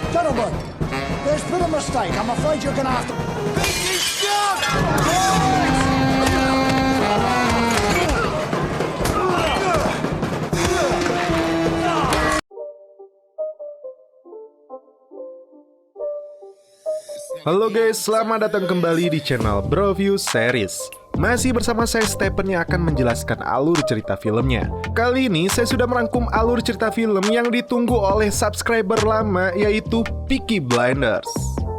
Gentlemen, there's been a mistake. I'm afraid you're gonna have to... Halo guys, selamat datang kembali di channel Broview Series. Masih bersama saya Stephen yang akan menjelaskan alur cerita filmnya. Kali ini saya sudah merangkum alur cerita film yang ditunggu oleh subscriber lama, yaitu Peaky Blinders.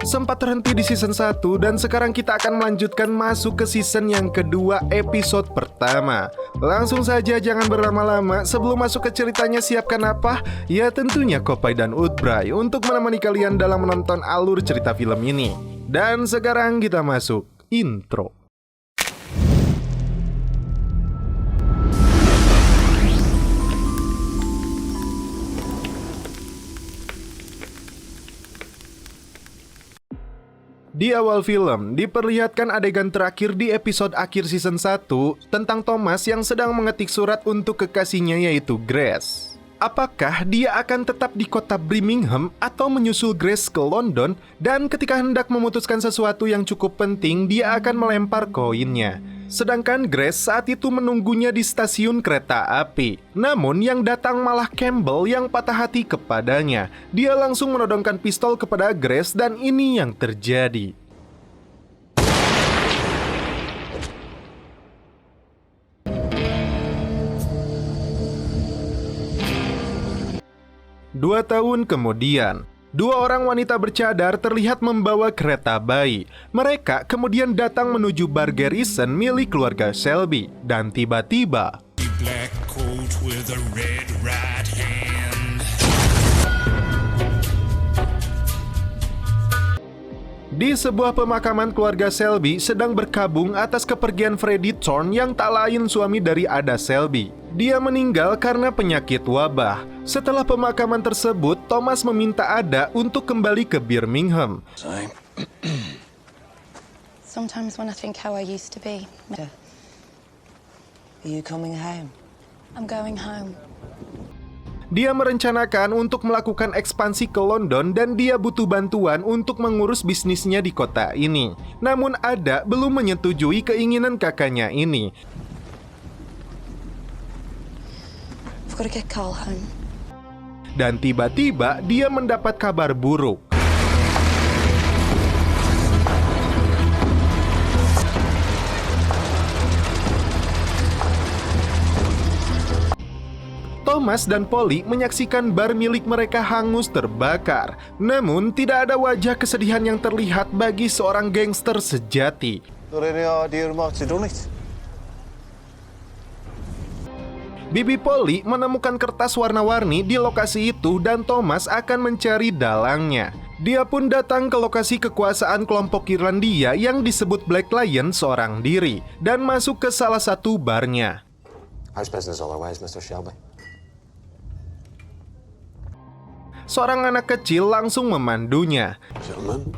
Sempat terhenti di season 1 dan sekarang kita akan melanjutkan masuk ke season yang kedua, episode pertama. Langsung saja, jangan berlama-lama. Sebelum masuk ke ceritanya, siapkan apa? Ya tentunya Kopai dan Utbray untuk menemani kalian dalam menonton alur cerita film ini. Dan sekarang kita masuk intro. Di awal film, diperlihatkan adegan terakhir di episode akhir season 1 tentang Thomas yang sedang mengetik surat untuk kekasihnya, yaitu Grace. Apakah dia akan tetap di kota Birmingham atau menyusul Grace ke London? Dan ketika hendak memutuskan sesuatu yang cukup penting, dia akan melempar koinnya. Sedangkan Grace saat itu menunggunya di stasiun kereta api. Namun yang datang malah Campbell yang patah hati kepadanya. Dia langsung menodongkan pistol kepada Grace dan ini yang terjadi. Dua tahun kemudian, dua orang wanita bercadar terlihat membawa kereta bayi. Mereka kemudian datang menuju bar Garrison milik keluarga Shelby. Dan tiba-tiba di sebuah pemakaman, keluarga Shelby sedang berkabung atas kepergian Freddie Thorne yang tak lain suami dari Ada Shelby. Dia meninggal karena penyakit wabah. Setelah pemakaman tersebut, Thomas meminta Ada untuk kembali ke Birmingham. Sometimes when I think how I used to be. Are you coming home? I'm going home. Dia merencanakan untuk melakukan ekspansi ke London dan dia butuh bantuan untuk mengurus bisnisnya di kota ini. Namun Ada belum menyetujui keinginan kakaknya ini. I've got to get Carl home. Dan tiba-tiba dia mendapat kabar buruk. Thomas dan Polly menyaksikan bar milik mereka hangus terbakar. Namun tidak ada wajah kesedihan yang terlihat bagi seorang gangster sejati. Bibi Polly menemukan kertas warna-warni di lokasi itu dan Thomas akan mencari dalangnya. Dia pun datang ke lokasi kekuasaan kelompok Irlandia yang disebut Black Lion seorang diri dan masuk ke salah satu barnya. How's business otherwise, Mr. Shelby? Seorang anak kecil langsung memandunya. Gentlemen.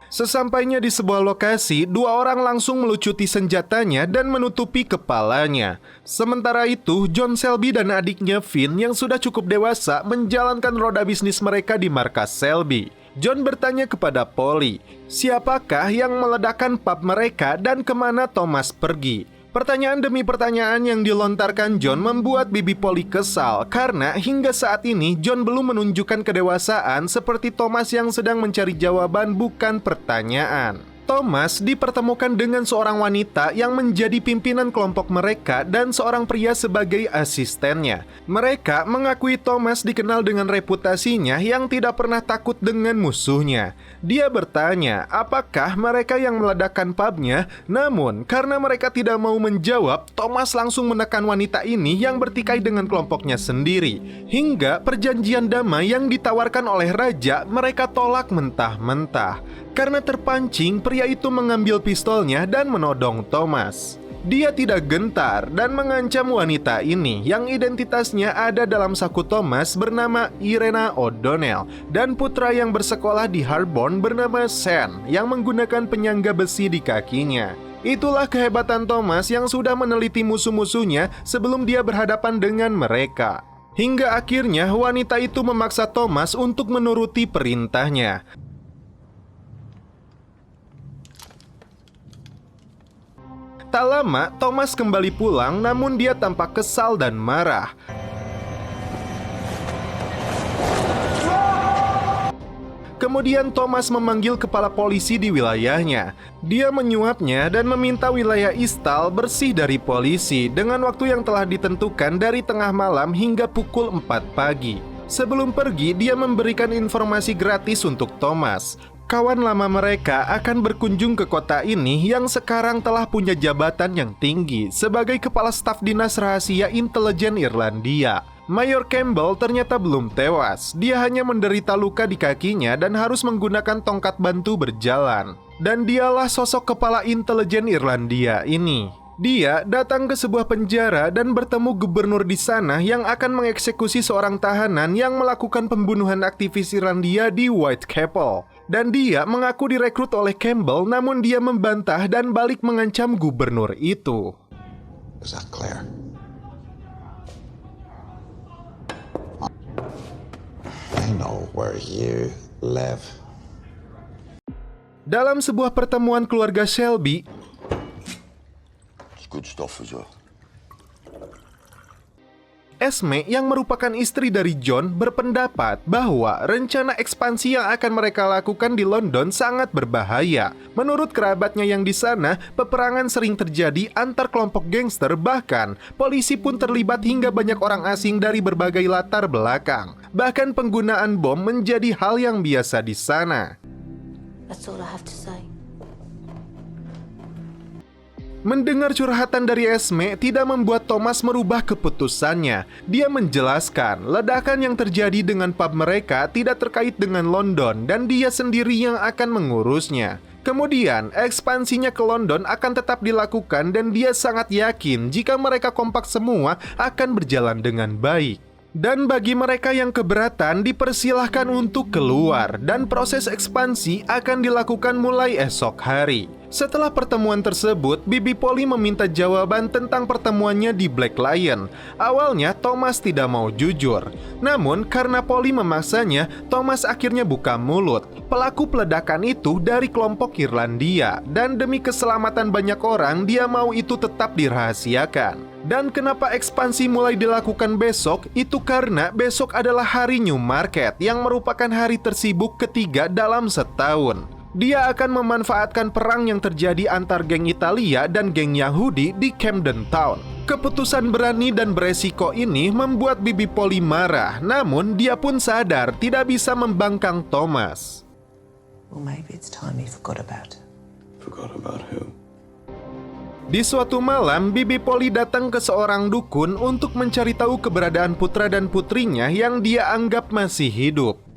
Sesampainya di sebuah lokasi, dua orang langsung melucuti senjatanya dan menutupi kepalanya. Sementara itu, John Shelby dan adiknya Finn yang sudah cukup dewasa menjalankan roda bisnis mereka di markas Shelby. John bertanya kepada Polly, siapakah yang meledakkan pub mereka dan kemana Thomas pergi? Pertanyaan demi pertanyaan yang dilontarkan John membuat Bibi Polly kesal karena hingga saat ini John belum menunjukkan kedewasaan seperti Thomas yang sedang mencari jawaban bukan pertanyaan. Thomas dipertemukan dengan seorang wanita yang menjadi pimpinan kelompok mereka dan seorang pria sebagai asistennya. Mereka mengakui Thomas dikenal dengan reputasinya yang tidak pernah takut dengan musuhnya. Dia bertanya apakah mereka yang meledakkan pubnya, namun karena mereka tidak mau menjawab, Thomas langsung menekan wanita ini yang bertikai dengan kelompoknya sendiri. Hingga perjanjian damai yang ditawarkan oleh raja mereka tolak mentah-mentah. Karena terpancing, pria itu mengambil pistolnya dan menodong Thomas. Dia tidak gentar dan mengancam wanita ini yang identitasnya ada dalam saku Thomas bernama Irena O'Donnell dan putra yang bersekolah di Harborne bernama Sean yang menggunakan penyangga besi di kakinya. Itulah kehebatan Thomas yang sudah meneliti musuh-musuhnya sebelum dia berhadapan dengan mereka. Hingga akhirnya wanita itu memaksa Thomas untuk menuruti perintahnya. Tak lama, Thomas kembali pulang namun dia tampak kesal dan marah. Kemudian Thomas memanggil kepala polisi di wilayahnya. Dia menyuapnya dan meminta wilayah Istal bersih dari polisi dengan waktu yang telah ditentukan dari tengah malam hingga pukul 4 pagi. Sebelum pergi, dia memberikan informasi gratis untuk Thomas. Kawan lama mereka akan berkunjung ke kota ini yang sekarang telah punya jabatan yang tinggi sebagai kepala staf dinas rahasia intelijen Irlandia. Mayor Campbell ternyata belum tewas. Dia hanya menderita luka di kakinya dan harus menggunakan tongkat bantu berjalan. Dan dialah sosok kepala intelijen Irlandia ini. Dia datang ke sebuah penjara dan bertemu gubernur di sana yang akan mengeksekusi seorang tahanan yang melakukan pembunuhan aktivis Irlandia di Whitechapel. Dan dia mengaku direkrut oleh Campbell, namun dia membantah dan balik mengancam gubernur itu. Is that clear? I know where you live. Dalam sebuah pertemuan keluarga Shelby, It's good stuff as well. Esme yang merupakan istri dari John berpendapat bahwa rencana ekspansi yang akan mereka lakukan di London sangat berbahaya. Menurut kerabatnya yang di sana, peperangan sering terjadi antar kelompok gangster, bahkan polisi pun terlibat hingga banyak orang asing dari berbagai latar belakang. Bahkan penggunaan bom menjadi hal yang biasa di sana. That's all I have to say. Mendengar curhatan dari Esme tidak membuat Thomas merubah keputusannya. Dia menjelaskan ledakan yang terjadi dengan pub mereka tidak terkait dengan London dan dia sendiri yang akan mengurusnya. Kemudian, ekspansinya ke London akan tetap dilakukan dan dia sangat yakin jika mereka kompak semua akan berjalan dengan baik. Dan bagi mereka yang keberatan dipersilahkan untuk keluar dan proses ekspansi akan dilakukan mulai esok hari. Setelah pertemuan tersebut, Bibi Polly meminta jawaban tentang pertemuannya di Black Lion. Awalnya Thomas tidak mau jujur. Namun karena Polly memaksanya, Thomas akhirnya buka mulut. Pelaku peledakan itu dari kelompok Irlandia dan demi keselamatan banyak orang dia mau itu tetap dirahasiakan. Dan kenapa ekspansi mulai dilakukan besok? Itu karena besok adalah hari Newmarket yang merupakan hari tersibuk ketiga dalam setahun. Dia akan memanfaatkan perang yang terjadi antar geng Italia dan geng Yahudi di Camden Town. Keputusan berani dan beresiko ini membuat Bibi Polly marah, namun dia pun sadar tidak bisa membangkang Thomas. Well, maybe it's time he forgot about it. Forgot about who? Di suatu malam, Bibi Polly datang ke seorang dukun untuk mencari tahu keberadaan putra dan putrinya yang dia anggap masih hidup.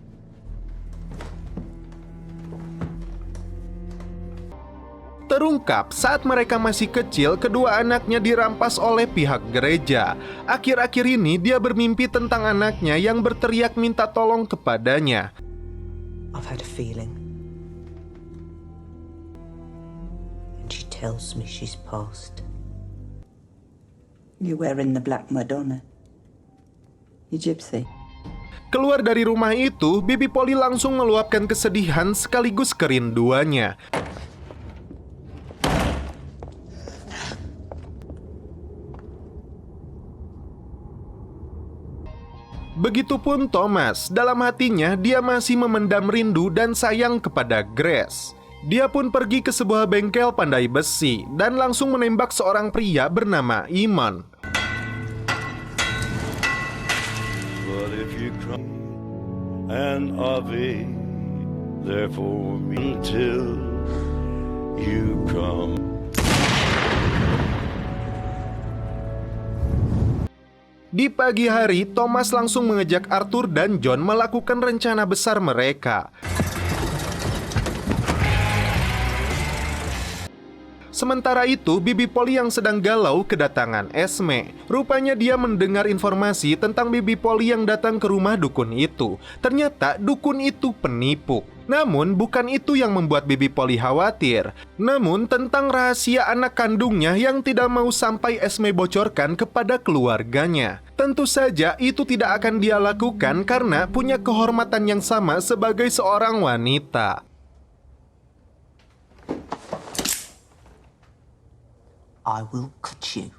Terungkap saat mereka masih kecil, kedua anaknya dirampas oleh pihak gereja. Akhir-akhir ini dia bermimpi tentang anaknya yang berteriak minta tolong kepadanya. I've had a feeling. And she tells me she's passed. You're wearing the black Madonna. You gypsy. Keluar dari rumah itu, Bibi Polly langsung meluapkan kesedihan sekaligus kerinduannya. Begitupun Thomas, dalam hatinya dia masih memendam rindu dan sayang kepada Grace. Dia pun pergi ke sebuah bengkel pandai besi dan langsung menembak seorang pria bernama Iman. But if you cry and I'll be there for me till you come. Di pagi hari, Thomas langsung mengejak Arthur dan John melakukan rencana besar mereka. Sementara itu, Bibi Polly yang sedang galau kedatangan Esme. Rupanya dia mendengar informasi tentang Bibi Polly yang datang ke rumah dukun itu. Ternyata dukun itu penipu. Namun bukan itu yang membuat Bibi Polly khawatir. Namun tentang rahasia anak kandungnya yang tidak mau sampai Esme bocorkan kepada keluarganya. Tentu saja itu tidak akan dia lakukan karena punya kehormatan yang sama sebagai seorang wanita. I will cut you.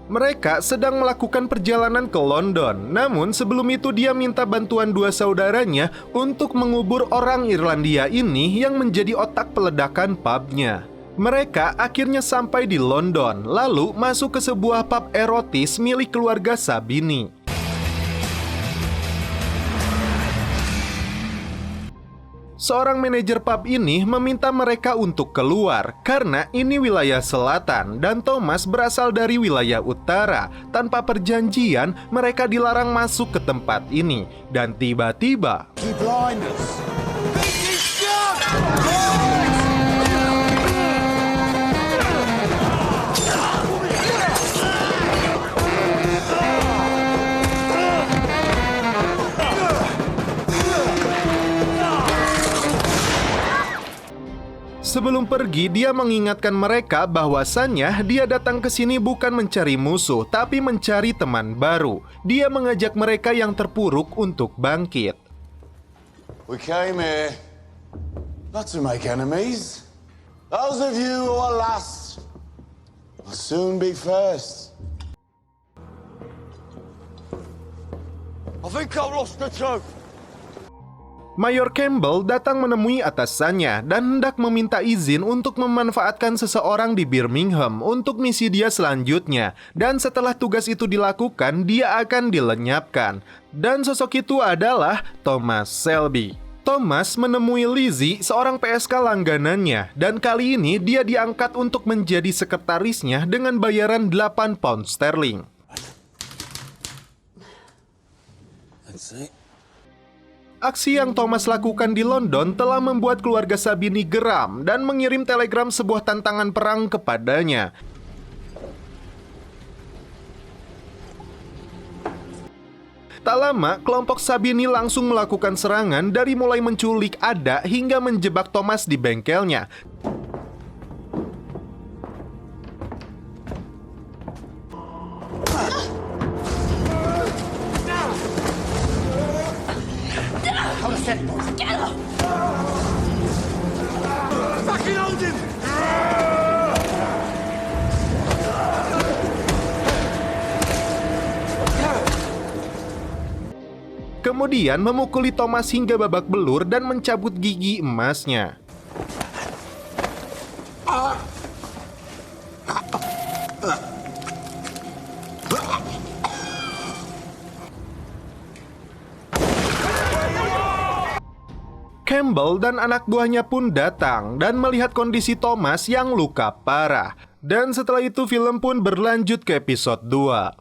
Mereka sedang melakukan perjalanan ke London. Namun sebelum itu dia minta bantuan dua saudaranya untuk mengubur orang Irlandia ini yang menjadi otak peledakan pubnya. Mereka akhirnya sampai di London, lalu masuk ke sebuah pub erotis milik keluarga Sabini. Seorang manajer pub ini meminta mereka untuk keluar karena ini wilayah selatan dan Thomas berasal dari wilayah utara. Tanpa perjanjian, mereka dilarang masuk ke tempat ini. Dan tiba-tiba Keep blinders. sebelum pergi, dia mengingatkan mereka bahwasannya dia datang ke sini bukan mencari musuh, tapi mencari teman baru. Dia mengajak mereka yang terpuruk untuk bangkit. We came here not to make enemies. Those of you who are last will soon be first. I think I've lost the truth. Mayor Campbell datang menemui atasannya dan hendak meminta izin untuk memanfaatkan seseorang di Birmingham untuk misi dia selanjutnya. Dan setelah tugas itu dilakukan, dia akan dilenyapkan. Dan sosok itu adalah Thomas Shelby. Thomas menemui Lizzie, seorang PSK langganannya, dan kali ini dia diangkat untuk menjadi sekretarisnya dengan bayaran 8 pound sterling. Aksi yang Thomas lakukan di London telah membuat keluarga Sabini geram dan mengirim telegram sebuah tantangan perang kepadanya. Tak lama, kelompok Sabini langsung melakukan serangan dari mulai menculik Ada hingga menjebak Thomas di bengkelnya. Kemudian memukuli Thomas hingga babak belur dan mencabut gigi emasnya. Campbell dan anak buahnya pun datang dan melihat kondisi Thomas yang luka parah. Dan setelah itu film pun berlanjut ke episode 2.